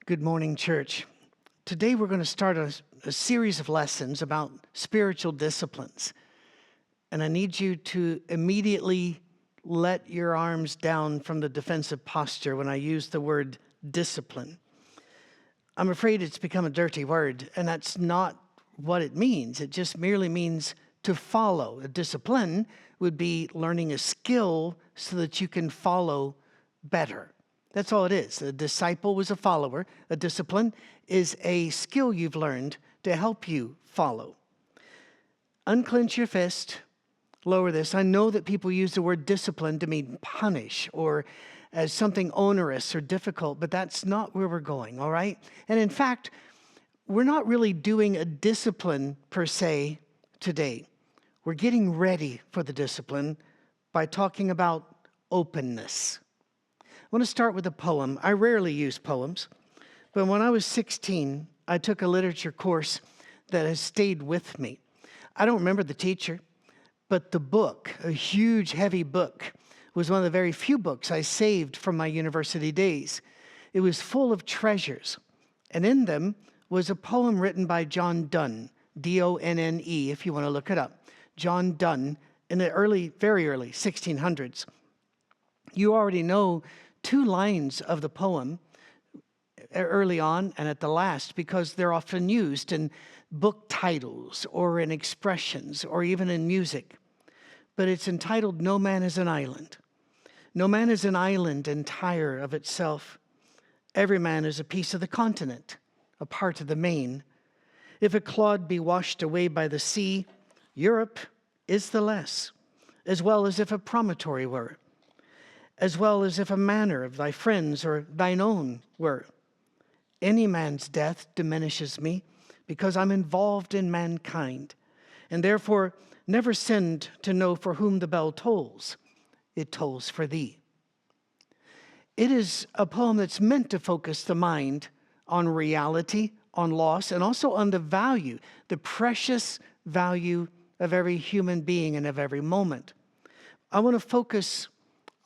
Good morning, church. Today we're going to start a series of lessons about spiritual disciplines. And I need you to immediately let your arms down from the defensive posture when I use the word discipline. I'm afraid it's become a dirty word, and that's not what it means. It just merely means to follow. A discipline would be learning a skill so that you can follow better. That's all it is. A disciple was a follower. A discipline is a skill you've learned to help you follow. Unclench your fist, lower this. I know that people use the word discipline to mean punish or as something onerous or difficult, but that's not where we're going, all right? And in fact, we're not really doing a discipline per se today. We're getting ready for the discipline by talking about openness. I want to start with a poem. I rarely use poems, but when I was 16, I took a literature course that has stayed with me. I don't remember the teacher, but the book, a huge, heavy book, was one of the very few books I saved from my university days. It was full of treasures, and in them was a poem written by John Donne, D-O-N-N-E, if you want to look it up. John Donne, in the very early 1600s. You already know 2 lines of the poem early on and at the last because they're often used in book titles or in expressions or even in music. But it's entitled, "No Man is an Island." No man is an island entire of itself. Every man is a piece of the continent, a part of the main. If a clod be washed away by the sea, Europe is the less, as well as if a promontory were, as well as if a manor of thy friends or thine own were. Any man's death diminishes me because I'm involved in mankind, and therefore never sinned to know for whom the bell tolls. It tolls for thee. It is a poem that's meant to focus the mind on reality, on loss, and also on the value, the precious value of every human being and of every moment. I want to focus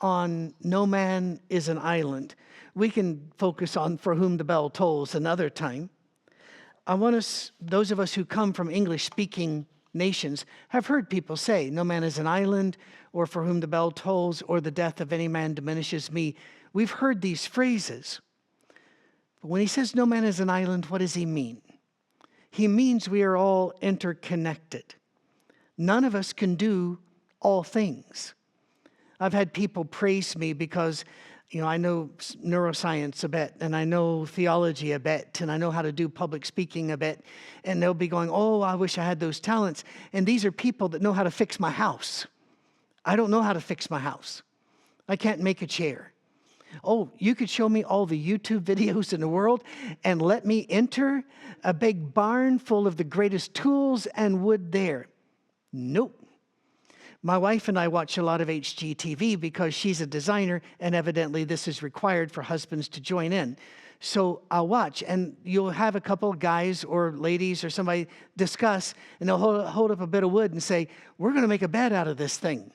on no man is an island. We can focus on for whom the bell tolls another time. I want us, those of us who come from English-speaking nations, have heard people say, no man is an island, or for whom the bell tolls, or the death of any man diminishes me. We've heard these phrases. But when he says no man is an island, what does he mean? He means we are all interconnected. None of us can do all things. I've had people praise me because, I know neuroscience a bit, and I know theology a bit, and I know how to do public speaking a bit, and they'll be going, oh, I wish I had those talents. And these are people that know how to fix my house. I don't know how to fix my house. I can't make a chair. Oh, you could show me all the YouTube videos in the world and let me enter a big barn full of the greatest tools and wood there. Nope. My wife and I watch a lot of HGTV because she's a designer, and evidently this is required for husbands to join in. So I'll watch, and you'll have a couple of guys or ladies or somebody discuss, and they'll hold up a bit of wood and say, we're going to make a bed out of this thing.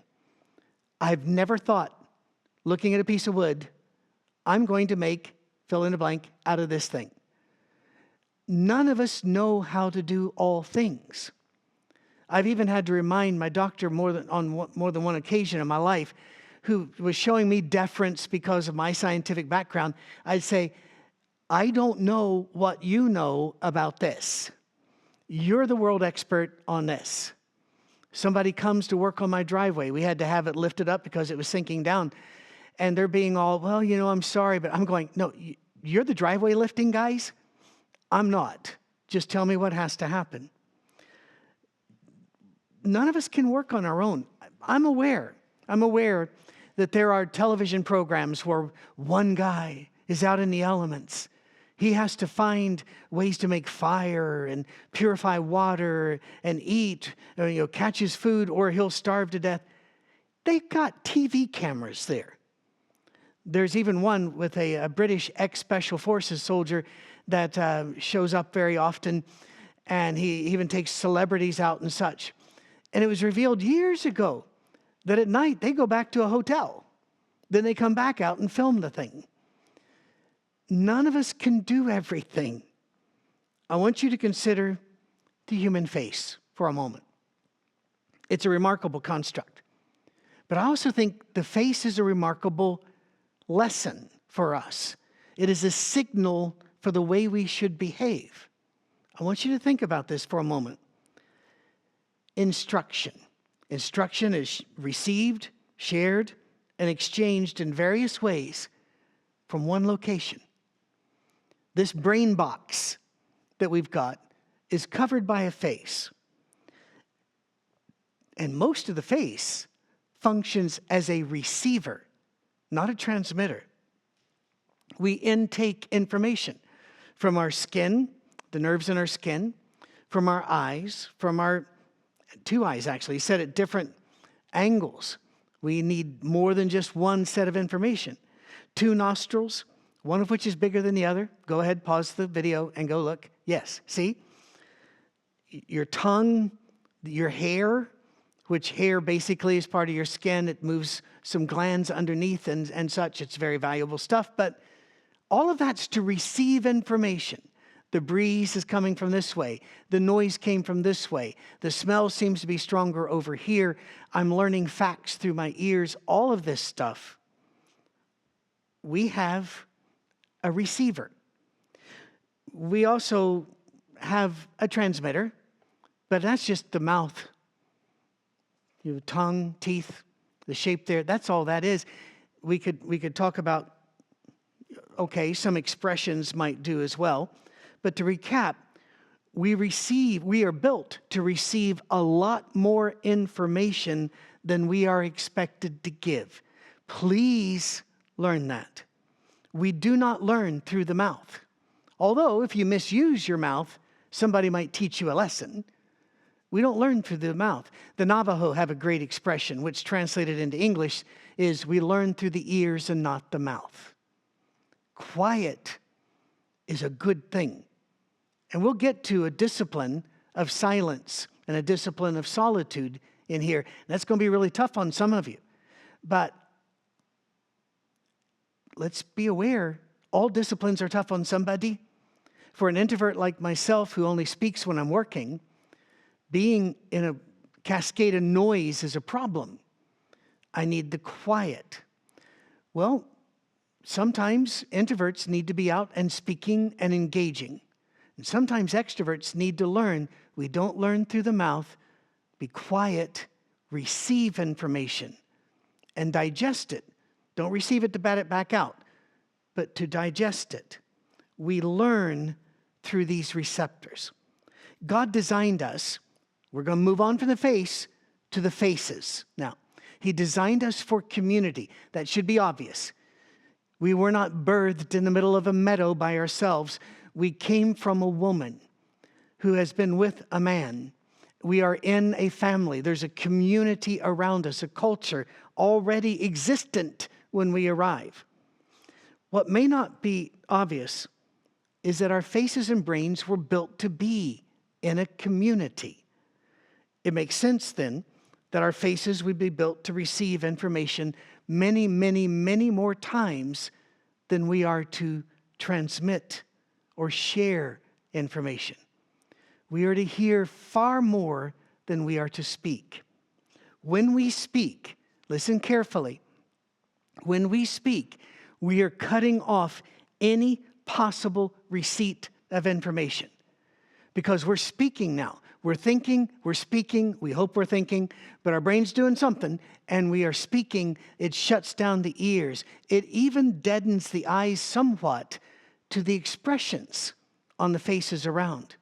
I've never thought, looking at a piece of wood, I'm going to make fill in the blank out of this thing. None of us know how to do all things. I've even had to remind my doctor on more than one occasion in my life, who was showing me deference because of my scientific background. I'd say, I don't know what you know about this. You're the world expert on this. Somebody comes to work on my driveway. We had to have it lifted up because it was sinking down. And they're being all, well, I'm sorry, but I'm going, no, you're the driveway lifting guys? I'm not. Just tell me what has to happen. None of us can work on our own. I'm aware that there are television programs where one guy is out in the elements. He has to find ways to make fire and purify water and eat, catch his food, or he'll starve to death. They've got TV cameras there. There's even one with a British ex-Special Forces soldier that shows up very often, and he even takes celebrities out and such. And it was revealed years ago that at night they go back to a hotel. Then they come back out and film the thing. none of us can do everything. I want you to consider the human face for a moment. It's a remarkable construct. But I also think the face is a remarkable lesson for us. It is a signal for the way we should behave. I want you to think about this for a moment. Instruction. Instruction is received, shared, and exchanged in various ways from one location. This brain box that we've got is covered by a face. And most of the face functions as a receiver, not a transmitter. We intake information from our skin, the nerves in our skin, from our eyes, from our two eyes actually, set at different angles. We need more than just one set of information. Two nostrils, one of which is bigger than the other. Go ahead, pause the video and go look. Yes, see? Your tongue, your hair, which hair basically is part of your skin. It moves some glands underneath and such. It's very valuable stuff. But all of that's to receive information. The breeze is coming from this way. The noise came from this way. The smell seems to be stronger over here. I'm learning facts through my ears. All of this stuff. We have a receiver. We also have a transmitter, but that's just the mouth. You know, tongue, teeth, the shape there. That's all that is. We could talk about, okay, some expressions might do as well. But to recap, we are built to receive a lot more information than we are expected to give. Please learn that. We do not learn through the mouth. Although, if you misuse your mouth, somebody might teach you a lesson. We don't learn through the mouth. The Navajo have a great expression, which translated into English is, we learn through the ears and not the mouth. Quiet is a good thing. And we'll get to a discipline of silence and a discipline of solitude in here. That's going to be really tough on some of you. But let's be aware, all disciplines are tough on somebody. For an introvert like myself who only speaks when I'm working, being in a cascade of noise is a problem. I need the quiet. Well, sometimes introverts need to be out and speaking and engaging. And sometimes extroverts need to learn. We don't learn through the mouth. Be quiet, receive information, and digest it. Don't receive it to bat it back out, but to digest it. We learn through these receptors. God designed us. We're going to move on from the face to the faces. Now, He designed us for community. That should be obvious. We were not birthed in the middle of a meadow by ourselves. We came from a woman who has been with a man. We are in a family. There's a community around us, a culture already existent when we arrive. What may not be obvious is that our faces and brains were built to be in a community. It makes sense then that our faces would be built to receive information many, many, many more times than we are to transmit or share information. We are to hear far more than we are to speak. When we speak, listen carefully, when we speak, we are cutting off any possible receipt of information because we're speaking now. We're thinking, we're speaking, we hope we're thinking, but our brain's doing something and we are speaking. It shuts down the ears. It even deadens the eyes somewhat to the expressions on the faces around.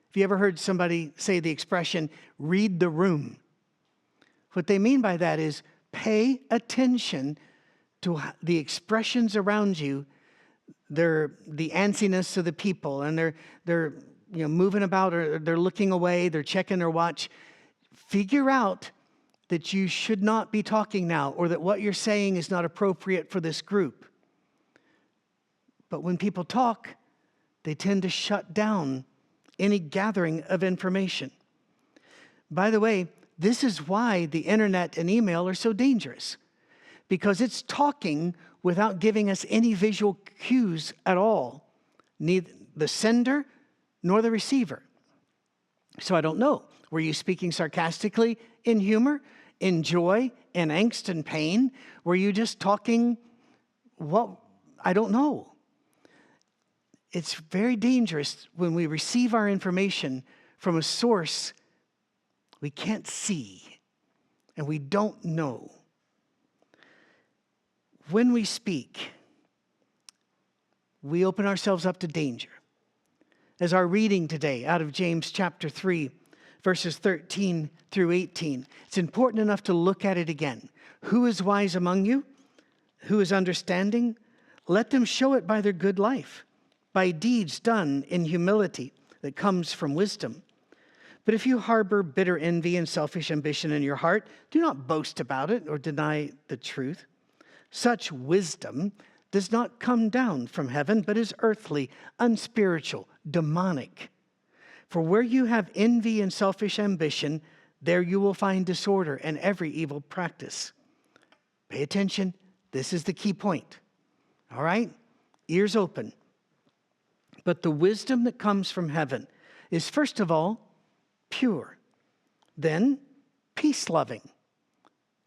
Have you ever heard somebody say the expression, read the room? What they mean by that is pay attention to the expressions around you. They're the antsiness of the people, and they're moving about, or they're looking away, they're checking their watch. Figure out that you should not be talking now, or that what you're saying is not appropriate for this group. But when people talk, they tend to shut down any gathering of information. By the way, this is why the internet and email are so dangerous. because it's talking without giving us any visual cues at all, neither the sender nor the receiver. So I don't know. Were you speaking sarcastically, in humor, in joy, in angst and pain? Were you just talking, I don't know. It's very dangerous when we receive our information from a source we can't see and we don't know. When we speak, we open ourselves up to danger. As our reading today out of James chapter 3, verses 13 through 18, it's important enough to look at it again. Who is wise among you? Who is understanding? Let them show it by their good life, by deeds done in humility that comes from wisdom. But if you harbor bitter envy and selfish ambition in your heart, do not boast about it or deny the truth. Such wisdom does not come down from heaven, but is earthly, unspiritual, demonic. For where you have envy and selfish ambition, there you will find disorder and every evil practice. Pay attention. This is the key point. All right? Ears open. But the wisdom that comes from heaven is, first of all, pure, then peace-loving,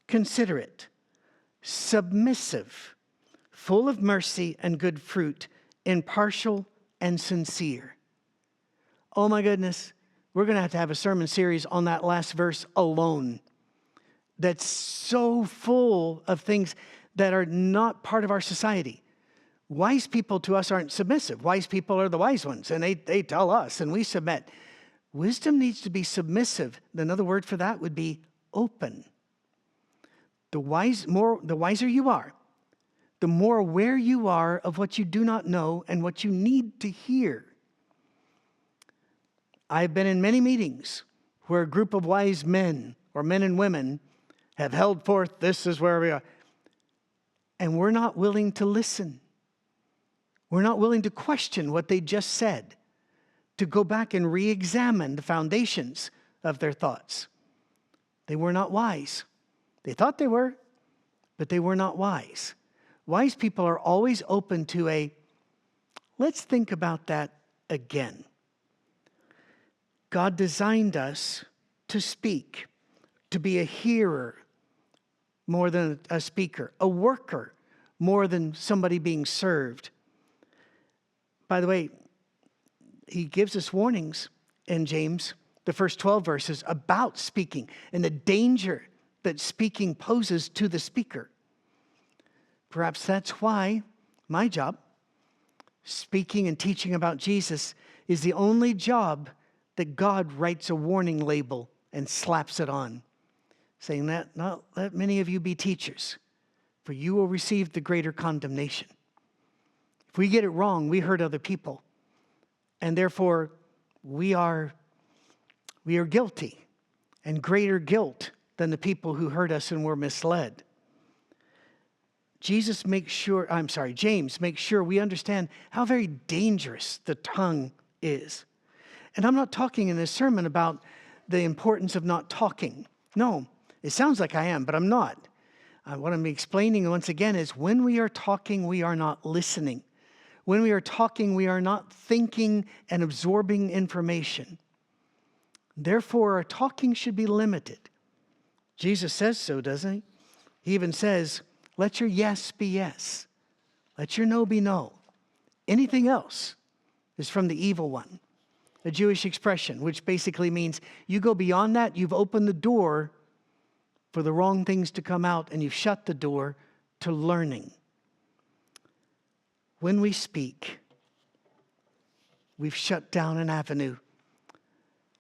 considerate, submissive, full of mercy and good fruit, impartial and sincere. Oh my goodness, we're going to have a sermon series on that last verse alone. That's so full of things that are not part of our society. Wise people to us aren't submissive. Wise people are the wise ones, and they tell us, and we submit. Wisdom needs to be submissive. Another word for that would be open. The wiser you are, the more aware you are of what you do not know and what you need to hear. I've been in many meetings where a group of wise men or men and women have held forth, this is where we are, and we're not willing to listen. We're not willing to question what they just said, to go back and re-examine the foundations of their thoughts. They were not wise. They thought they were, but they were not wise. Wise people are always open to let's think about that again. God designed us to speak, to be a hearer more than a speaker, a worker more than somebody being served. By the way, he gives us warnings in James, the first 12 verses, about speaking and the danger that speaking poses to the speaker. Perhaps that's why my job, speaking and teaching about Jesus, is the only job that God writes a warning label and slaps it on, saying that not let many of you be teachers, for you will receive the greater condemnation. If we get it wrong, we hurt other people. And therefore, we are guilty, and greater guilt than the people who hurt us and were misled. James makes sure we understand how very dangerous the tongue is. And I'm not talking in this sermon about the importance of not talking. No, it sounds like I am, but I'm not. What I'm explaining once again is when we are talking, we are not listening. When we are talking, we are not thinking and absorbing information. Therefore, our talking should be limited. Jesus says so, doesn't he? He even says, let your yes be yes. Let your no be no. Anything else is from the evil one. A Jewish expression, which basically means you go beyond that, you've opened the door for the wrong things to come out, and you've shut the door to learning. When we speak, we've shut down an avenue,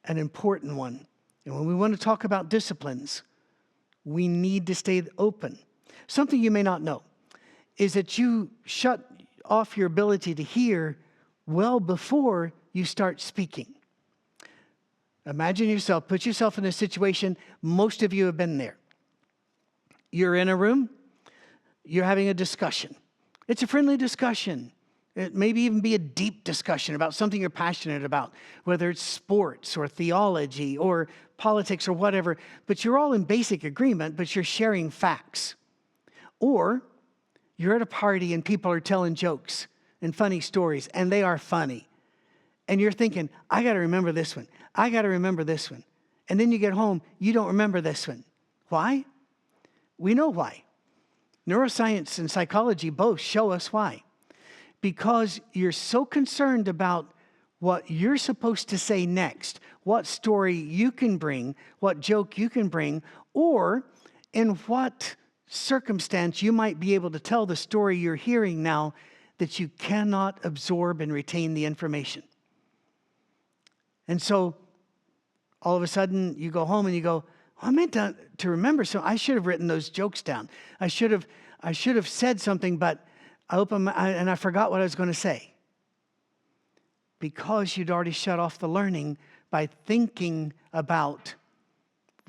an important one. And when we want to talk about disciplines, we need to stay open. Something you may not know is that you shut off your ability to hear well before you start speaking. Imagine yourself, put yourself in a situation, most of you have been there. You're in a room, you're having a discussion. It's a friendly discussion. It may even be a deep discussion about something you're passionate about, whether it's sports or theology or politics or whatever, but you're all in basic agreement, but you're sharing facts. Or you're at a party and people are telling jokes and funny stories, and they are funny. And you're thinking, I got to remember this one. I got to remember this one. And then you get home, you don't remember this one. Why? We know why. Neuroscience and psychology both show us why. Because you're so concerned about what you're supposed to say next, what story you can bring, what joke you can bring, or in what circumstance you might be able to tell the story you're hearing now, that you cannot absorb and retain the information. And so all of a sudden you go home and you go, I meant to remember, so I should have written those jokes down. I should have said something, but I forgot what I was going to say. Because you'd already shut off the learning by thinking about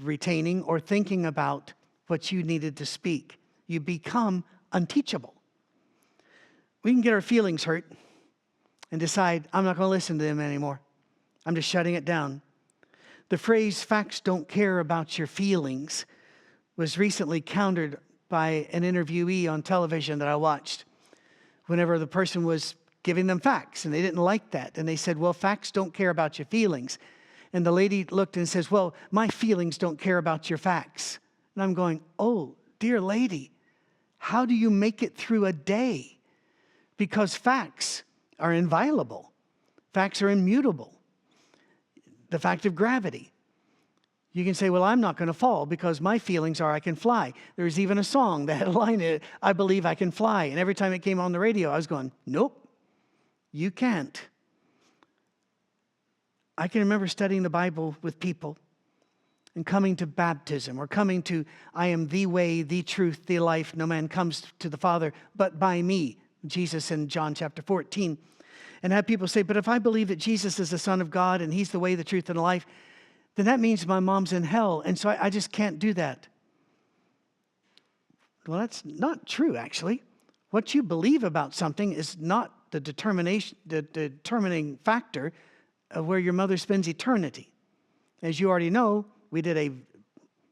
retaining or thinking about what you needed to speak. You become unteachable. We can get our feelings hurt and decide, I'm not going to listen to them anymore. I'm just shutting it down. The phrase, facts don't care about your feelings, was recently countered by an interviewee on television that I watched. Whenever the person was giving them facts, and they didn't like that. And they said, well, facts don't care about your feelings. And the lady looked and says, well, my feelings don't care about your facts. And I'm going, oh, dear lady, how do you make it through a day? Because facts are inviolable. Facts are immutable. The fact of gravity. You can say, well, I'm not going to fall because my feelings are I can fly. There's even a song that had a line in it, I believe I can fly. And every time it came on the radio, I was going, nope, you can't. I can remember studying the Bible with people and coming to baptism or coming to, I am the way, the truth, the life. No man comes to the Father but by me. Jesus in John chapter 14. And have people say, but if I believe that Jesus is the Son of God and he's the way, the truth, and the life, then that means my mom's in hell. And so I just can't do that. Well, that's not true, actually. What you believe about something is not the determining factor of where your mother spends eternity. As you already know, we did a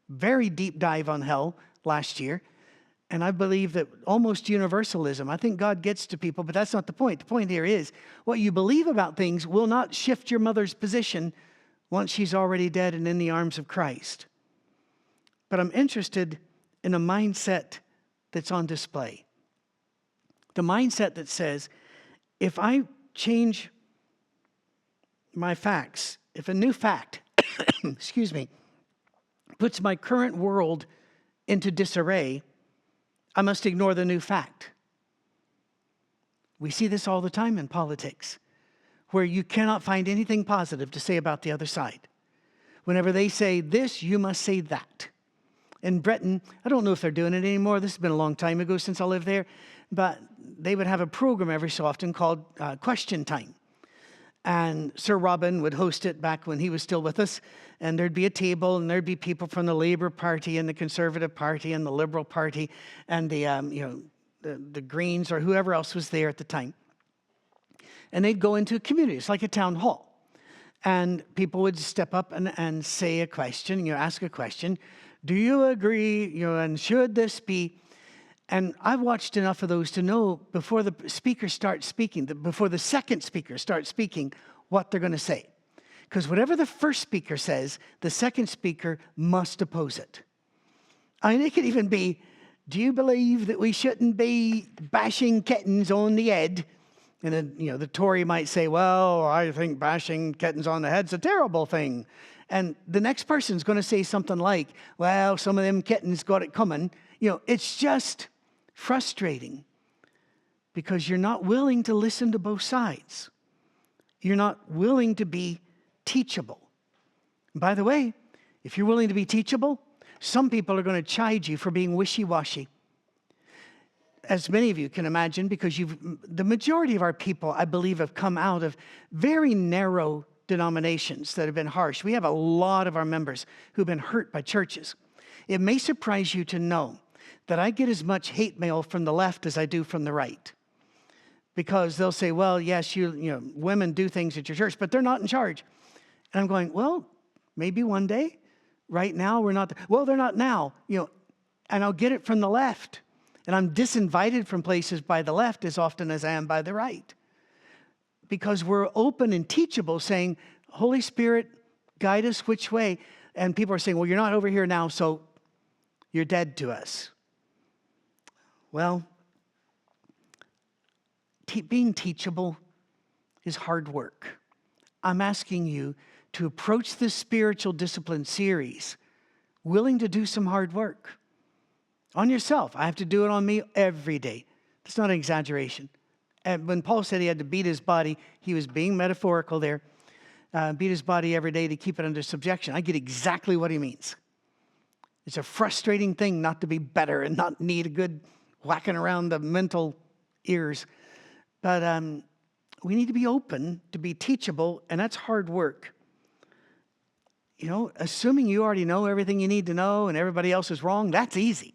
very deep dive on hell last year. And I believe that almost universalism, I think God gets to people, but that's not the point. The point here is what you believe about things will not shift your mother's position once she's already dead and in the arms of Christ. But I'm interested in a mindset that's on display. The mindset that says, if I change my facts, if a new fact, excuse me, puts my current world into disarray, I must ignore the new fact. We see this all the time in politics, where you cannot find anything positive to say about the other side. Whenever they say this, you must say that. In Britain, I don't know if they're doing it anymore. This has been a long time ago since I lived there. But they would have a program every so often called Question Time. And Sir Robin would host it back when he was still with us. And there'd be a table, and there'd be people from the Labour Party and the Conservative Party and the Liberal Party and the Greens or whoever else was there at the time. And they'd go into communities like a town hall. And people would step up and say a question, ask a question. Do you agree, and should this be? And I've watched enough of those to know before the speaker starts speaking, before the second speaker starts speaking, what they're going to say. Because whatever the first speaker says, the second speaker must oppose it. I mean, it could even be, do you believe that we shouldn't be bashing kittens on the head? And then, the Tory might say, well, I think bashing kittens on the head's a terrible thing. And the next person's going to say something like, well, some of them kittens got it coming. It's just frustrating because you're not willing to listen to both sides. You're not willing to be teachable. And by the way, if you're willing to be teachable, some people are going to chide you for being wishy-washy. As many of you can imagine, because the majority of our people, I believe, have come out of very narrow denominations that have been harsh. We have a lot of our members who've been hurt by churches. It may surprise you to know that I get as much hate mail from the left as I do from the right. Because they'll say, well, yes, women do things at your church, but they're not in charge. And I'm going, well, maybe one day. Right now, we're not. Well, they're not now. And I'll get it from the left. And I'm disinvited from places by the left as often as I am by the right. Because we're open and teachable, saying, Holy Spirit, guide us which way. And people are saying, well, you're not over here now, so you're dead to us. Well, being teachable is hard work. I'm asking you to approach this spiritual discipline series willing to do some hard work on yourself. I have to do it on me every day. That's not an exaggeration. And when Paul said he had to beat his body, he was being metaphorical there. Beat his body every day to keep it under subjection. I get exactly what he means. It's a frustrating thing not to be better and not need a good whacking around the mental ears. But we need to be open, to be teachable, and that's hard work. You know, assuming you already know everything you need to know and everybody else is wrong, that's easy.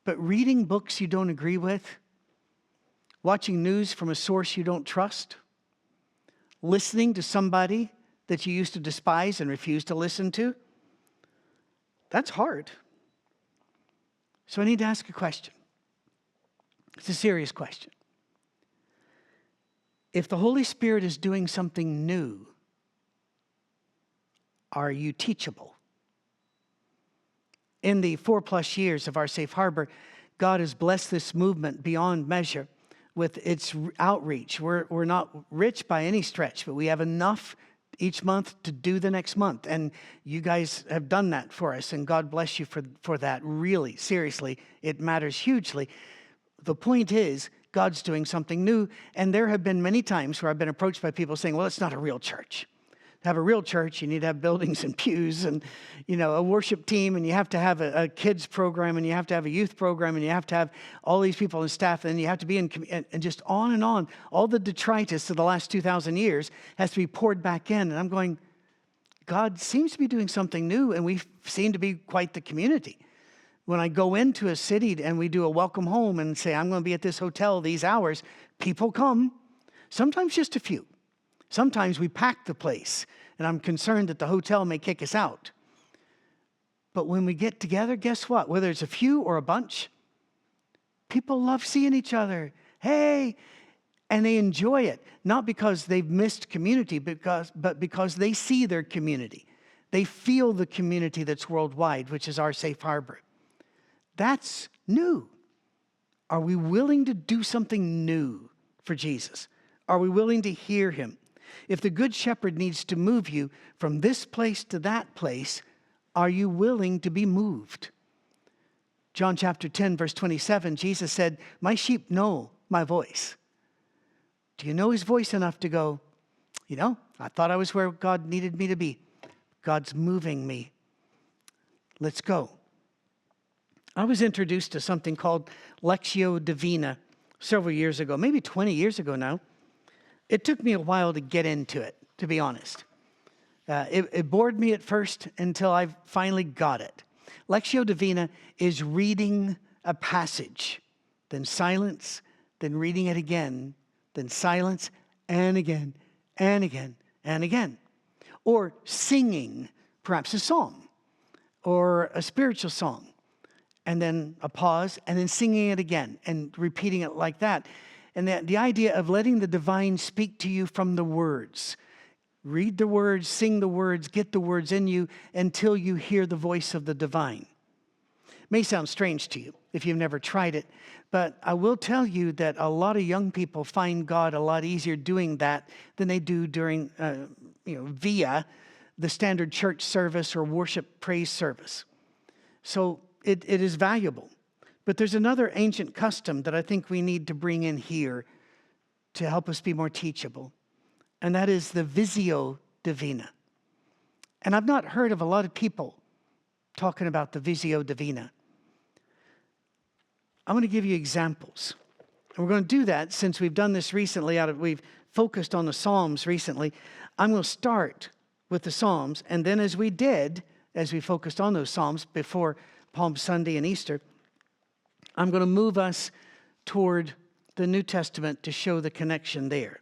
But reading books you don't agree with, watching news from a source you don't trust, listening to somebody that you used to despise and refuse to listen to, that's hard. So I need to ask a question. It's a serious question. If the Holy Spirit is doing something new, are you teachable? In the 4+ years of our Safe Harbor, God has blessed this movement beyond measure with its outreach. We're not rich by any stretch, but we have enough each month to do the next month. And you guys have done that for us, and God bless you for that. Really, seriously, it matters hugely. The point is, God's doing something new, and there have been many times where I've been approached by people saying, well, it's not a real church. To have a real church, you need to have buildings and pews and, you know, a worship team, and you have to have a kids program, and you have to have a youth program, and you have to have all these people and staff, and you have to be in, and just on and on. All the detritus of the last 2,000 years has to be poured back in. And I'm going, God seems to be doing something new, and we seem to be quite the community. When I go into a city and we do a welcome home and say, I'm going to be at this hotel these hours, people come, sometimes just a few. Sometimes we pack the place, and I'm concerned that the hotel may kick us out. But when we get together, guess what? Whether it's a few or a bunch, people love seeing each other. Hey, and they enjoy it, not because they've missed community, but because they see their community. They feel the community that's worldwide, which is our safe harbor. That's new. Are we willing to do something new for Jesus? Are we willing to hear him? If the Good Shepherd needs to move you from this place to that place, are you willing to be moved? John chapter 10, verse 27, Jesus said, my sheep know my voice. Do you know his voice enough to go, you know, I thought I was where God needed me to be. God's moving me. Let's go. I was introduced to something called Lectio Divina several years ago, maybe 20 years ago now. It took me a while to get into it, to be honest. It bored me at first until I finally got it. Lectio Divina is reading a passage, then silence, then reading it again, then silence, and again, and again, and again. Or singing, perhaps a psalm, or a spiritual song, and then a pause, and then singing it again, and repeating it like that. And the idea of letting the divine speak to you from the words. Read the words, sing the words, get the words in you until you hear the voice of the divine. It may sound strange to you if you've never tried it, but I will tell you that a lot of young people find God a lot easier doing that than they do during, via the standard church service or worship praise service. So it is valuable. But there's another ancient custom that I think we need to bring in here to help us be more teachable, and that is the Visio Divina. And I've not heard of a lot of people talking about the Visio Divina. I'm going to give you examples. And we're going to do that since we've done this recently, we've focused on the Psalms recently. I'm going to start with the Psalms, and then as we focused on those Psalms before Palm Sunday and Easter, I'm going to move us toward the New Testament to show the connection there.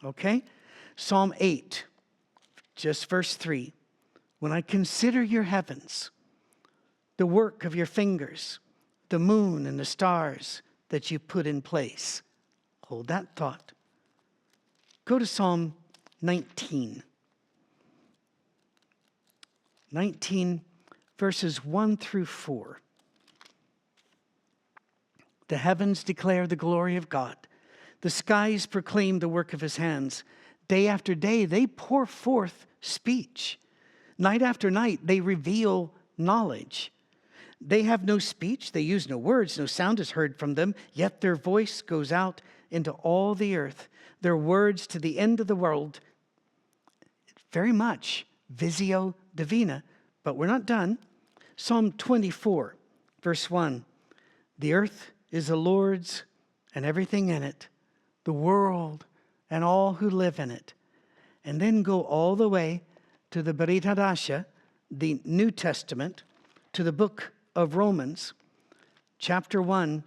Okay? Psalm 8, just verse 3. When I consider your heavens, the work of your fingers, the moon and the stars that you put in place. Hold that thought. Go to Psalm 19. 19, verses 1 through 4. The heavens declare the glory of God. The skies proclaim the work of his hands. Day after day, they pour forth speech. Night after night, they reveal knowledge. They have no speech, they use no words, no sound is heard from them, yet their voice goes out into all the earth, their words to the end of the world. Very much visio divina, but we're not done. Psalm 24, verse 1. The earth is the Lord's and everything in it, the world and all who live in it. And then go all the way to the Brit Hadashah, the New Testament, to the book of Romans, chapter 1.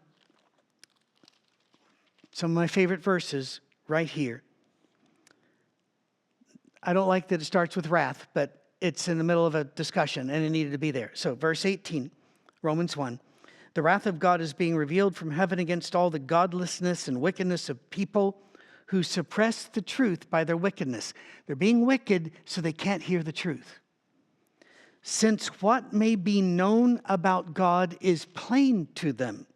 Some of my favorite verses right here. I don't like that it starts with wrath, but it's in the middle of a discussion and it needed to be there. So verse 18, Romans 1. The wrath of God is being revealed from heaven against all the godlessness and wickedness of people who suppress the truth by their wickedness. They're being wicked so they can't hear the truth. Since what may be known about God is plain to them,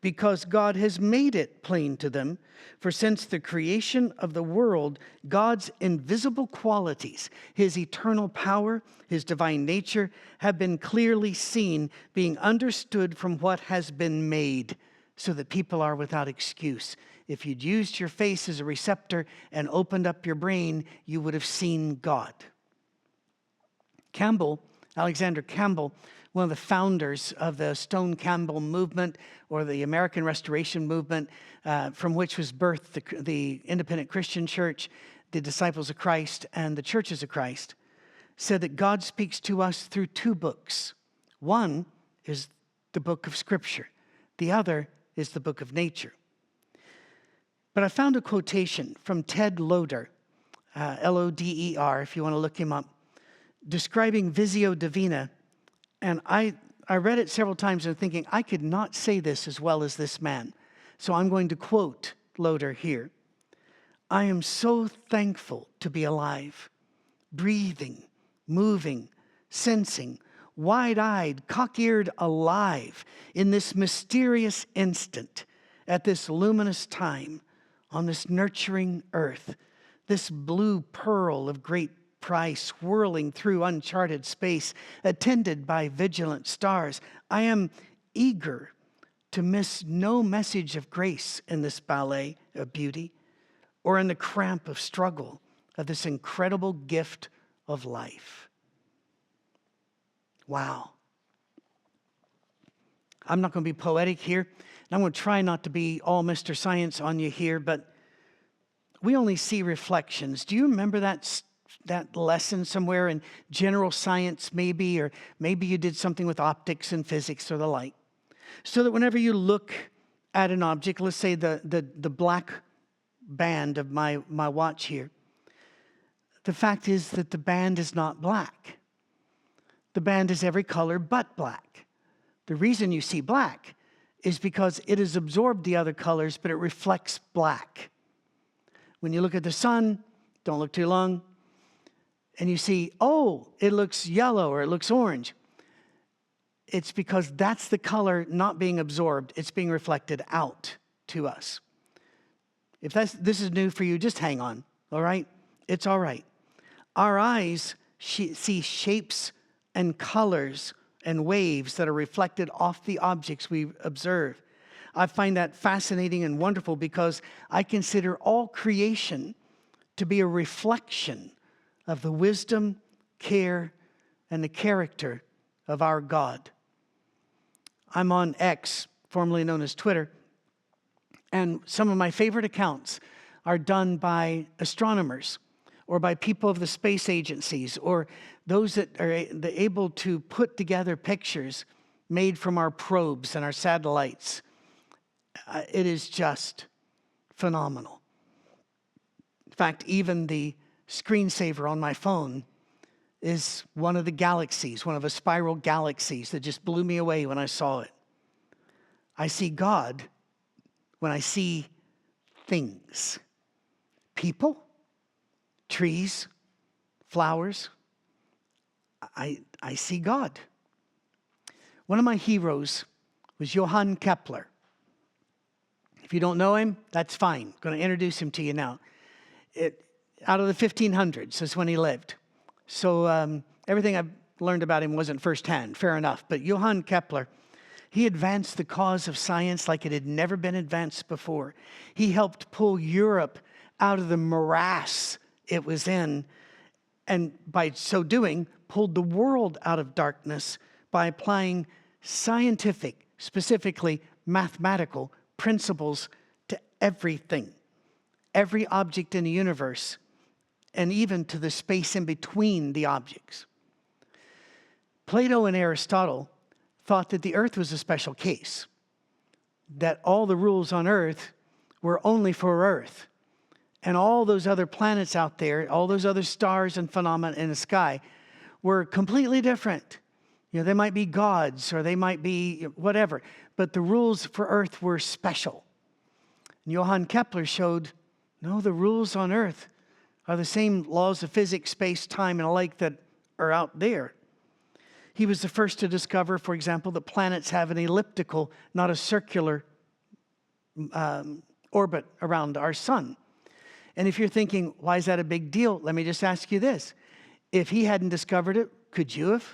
because God has made it plain to them. For since the creation of the world, God's invisible qualities, his eternal power, his divine nature, have been clearly seen, being understood from what has been made, so that people are without excuse. If you'd used your face as a receptor and opened up your brain, you would have seen God. Alexander Campbell, one of the founders of the Stone Campbell movement, or the American Restoration movement, from which was birthed the Independent Christian Church, the Disciples of Christ, and the Churches of Christ, said that God speaks to us through two books. One is the book of Scripture. The other is the book of nature. But I found a quotation from Ted Loder, L-O-D-E-R, if you want to look him up, describing Visio Divina. And I read it several times and thinking, I could not say this as well as this man. So I'm going to quote Loder here. I am so thankful to be alive, breathing, moving, sensing, wide-eyed, cock-eared alive in this mysterious instant, at this luminous time, on this nurturing earth, this blue pearl of great price swirling through uncharted space, attended by vigilant stars. I am eager to miss no message of grace in this ballet of beauty, or in the cramp of struggle of this incredible gift of life. Wow. I'm not going to be poetic here, and I'm going to try not to be all Mr. Science on you here, but we only see reflections. Do you remember that lesson somewhere in general science maybe, or maybe you did something with optics and physics or the like, so that whenever you look at an object, let's say the black band of my watch here, the fact is that the band is not black. The band is every color but black. The reason you see black is because it has absorbed the other colors, but it reflects black. When you look at the sun, don't look too long, and you see, oh, it looks yellow or it looks orange. It's because that's the color not being absorbed. It's being reflected out to us. If this is new for you, just hang on, all right? It's all right. Our eyes see shapes and colors and waves that are reflected off the objects we observe. I find that fascinating and wonderful because I consider all creation to be a reflection of the wisdom, care, and the character of our God. I'm on X, formerly known as Twitter, and some of my favorite accounts are done by astronomers or by people of the space agencies or those that are able to put together pictures made from our probes and our satellites. It is just phenomenal. In fact, even the screensaver on my phone is one of the galaxies, one of a spiral galaxies that just blew me away when I saw it. I see God when I see things. People, trees, flowers. I see God. One of my heroes was Johann Kepler. If you don't know him, that's fine. I'm going to introduce him to you now. Out of the 1500s is when he lived. So everything I've learned about him wasn't firsthand, fair enough. But Johann Kepler, he advanced the cause of science like it had never been advanced before. He helped pull Europe out of the morass it was in, and by so doing, pulled the world out of darkness by applying scientific, specifically mathematical principles to everything, every object in the universe, and even to the space in between the objects. Plato and Aristotle thought that the earth was a special case, that all the rules on earth were only for earth, and all those other planets out there, all those other stars and phenomena in the sky were completely different. You know, they might be gods or they might be whatever, but the rules for earth were special. And Johann Kepler showed, no, the rules on earth are the same laws of physics, space, time, and alike that are out there. He was the first to discover, for example, that planets have an elliptical, not a circular orbit around our sun. And if you're thinking, why is that a big deal? Let me just ask you this. If he hadn't discovered it, could you have?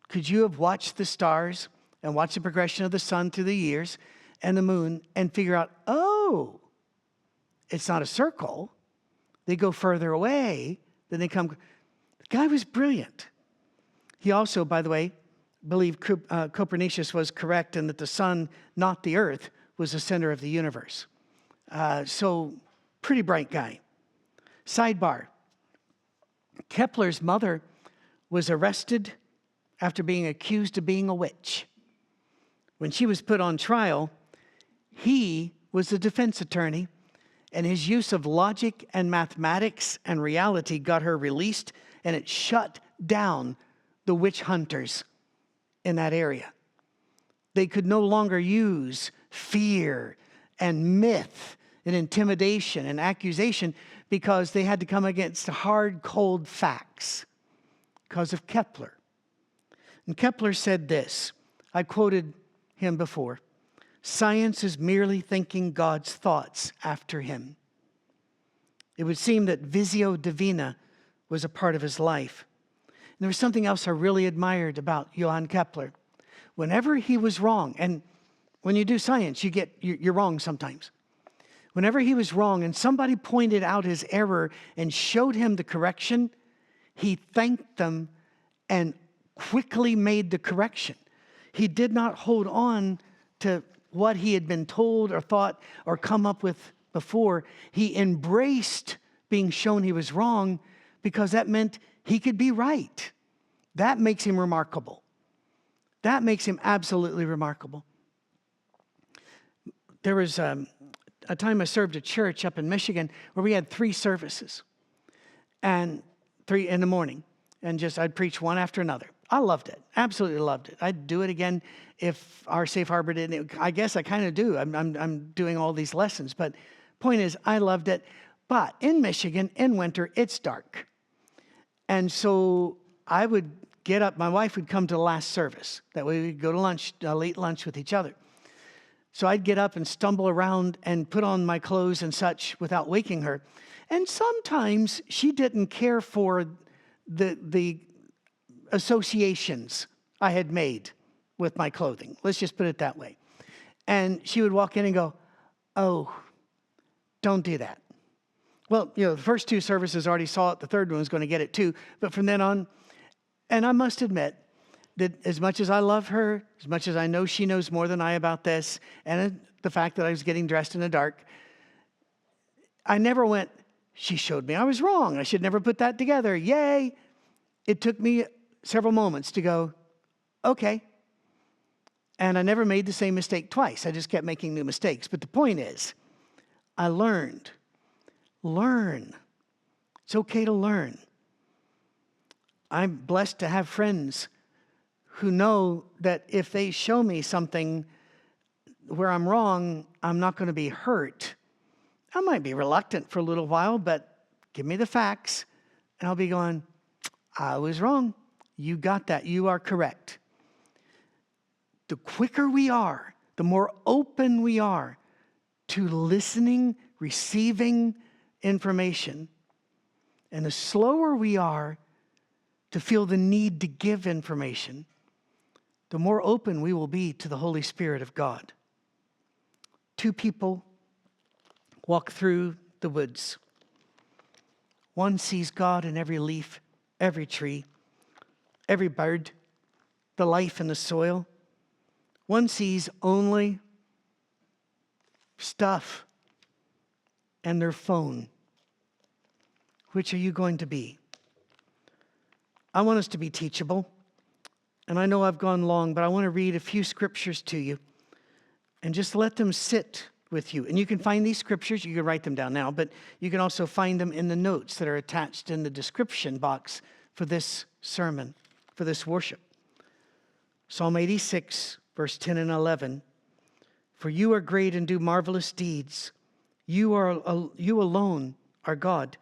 Could you have watched the stars and watched the progression of the sun through the years and the moon and figure out, oh, it's not a circle. They go further away than they come. The guy was brilliant. He also, by the way, believed Copernicus was correct and that the sun, not the earth, was the center of the universe. So, pretty bright guy. Sidebar. Kepler's mother was arrested after being accused of being a witch. When she was put on trial, he was the defense attorney, and his use of logic and mathematics and reality got her released, and it shut down the witch hunters in that area. They could no longer use fear and myth and intimidation and accusation because they had to come against hard, cold facts because of Kepler. And Kepler said this, I quoted him before, science is merely thinking God's thoughts after him. It would seem that visio divina was a part of his life. And there was something else I really admired about Johann Kepler. Whenever he was wrong, and when you do science, you're wrong sometimes. Whenever he was wrong and somebody pointed out his error and showed him the correction, he thanked them and quickly made the correction. He did not hold on to what he had been told or thought or come up with before. He embraced being shown he was wrong because that meant he could be right. That makes him remarkable. That makes him absolutely remarkable. There was a time I served a church up in Michigan where we had 3 services, and 3 in the morning, and I'd preach one after another. I loved it, absolutely loved it. I'd do it again if our Safe Harbor didn't. I guess I kind of do. I'm doing all these lessons, but point is, I loved it. But in Michigan, in winter, it's dark, and so I would get up. My wife would come to the last service. That way we'd go to lunch, late lunch with each other. So I'd get up and stumble around and put on my clothes and such without waking her. And sometimes she didn't care for the associations I had made with my clothing. Let's just put it that way. And she would walk in and go, oh, don't do that. Well, the first 2 services already saw it. The third one was going to get it too. But from then on, and I must admit, that as much as I love her, as much as I know she knows more than I about this, and the fact that I was getting dressed in the dark, I never went, she showed me I was wrong. I should never put that together. Yay. It took me several moments to go, okay. And I never made the same mistake twice. I just kept making new mistakes. But the point is, I learned. Learn. It's okay to learn. I'm blessed to have friends who know that if they show me something where I'm wrong, I'm not going to be hurt. I might be reluctant for a little while, but give me the facts, and I'll be going, I was wrong. You got that. You are correct. The quicker we are, the more open we are to listening, receiving information, and the slower we are to feel the need to give information, the more open we will be to the Holy Spirit of God. Two people walk through the woods. One sees God in every leaf, every tree, every bird, the life in the soil. One sees only stuff and their phone. Which are you going to be? I want us to be teachable. And I know I've gone long, but I want to read a few scriptures to you and just let them sit with you. And you can find these scriptures, you can write them down now, but you can also find them in the notes that are attached in the description box for this sermon, for this worship. Psalm 86, verse 10 and 11. For you are great and do marvelous deeds. You alone are God.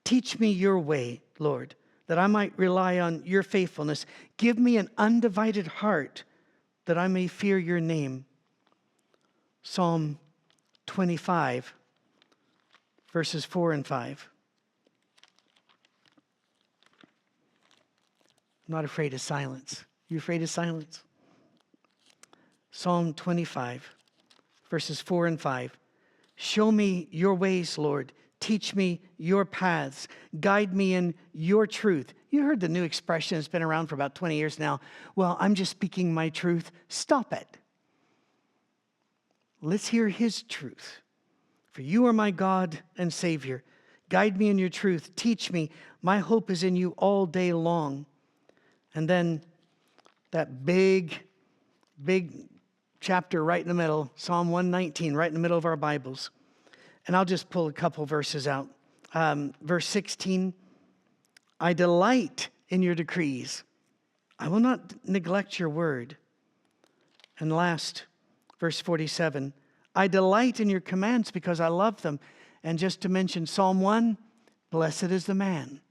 Teach me your way, Lord, that I might rely on your faithfulness. Give me an undivided heart that I may fear your name. Psalm 25, verses 4 and 5. I'm not afraid of silence. You afraid of silence? Psalm 25, verses 4 and 5. Show me your ways, Lord. Teach me your paths. Guide me in your truth. You heard the new expression. It's been around for about 20 years now. Well, I'm just speaking my truth. Stop it. Let's hear his truth. For you are my God and Savior. Guide me in your truth. Teach me. My hope is in you all day long. And then that big chapter right in the middle, Psalm 119, right in the middle of our Bibles. And I'll just pull a couple verses out. Verse 16, I delight in your decrees. I will not neglect your word. And last, verse 47, I delight in your commands because I love them. And just to mention Psalm 1, blessed is the man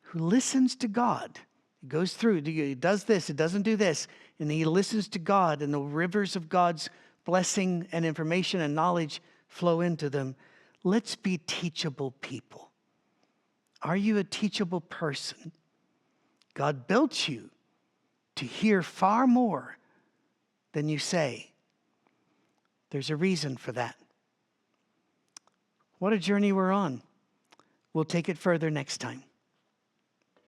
who listens to God. He goes through, he does this, it doesn't do this. And he listens to God, and the rivers of God's blessing and information and knowledge flow into them. Let's be teachable people. Are you a teachable person? God built you to hear far more than you say. There's a reason for that. What a journey we're on. We'll take it further next time.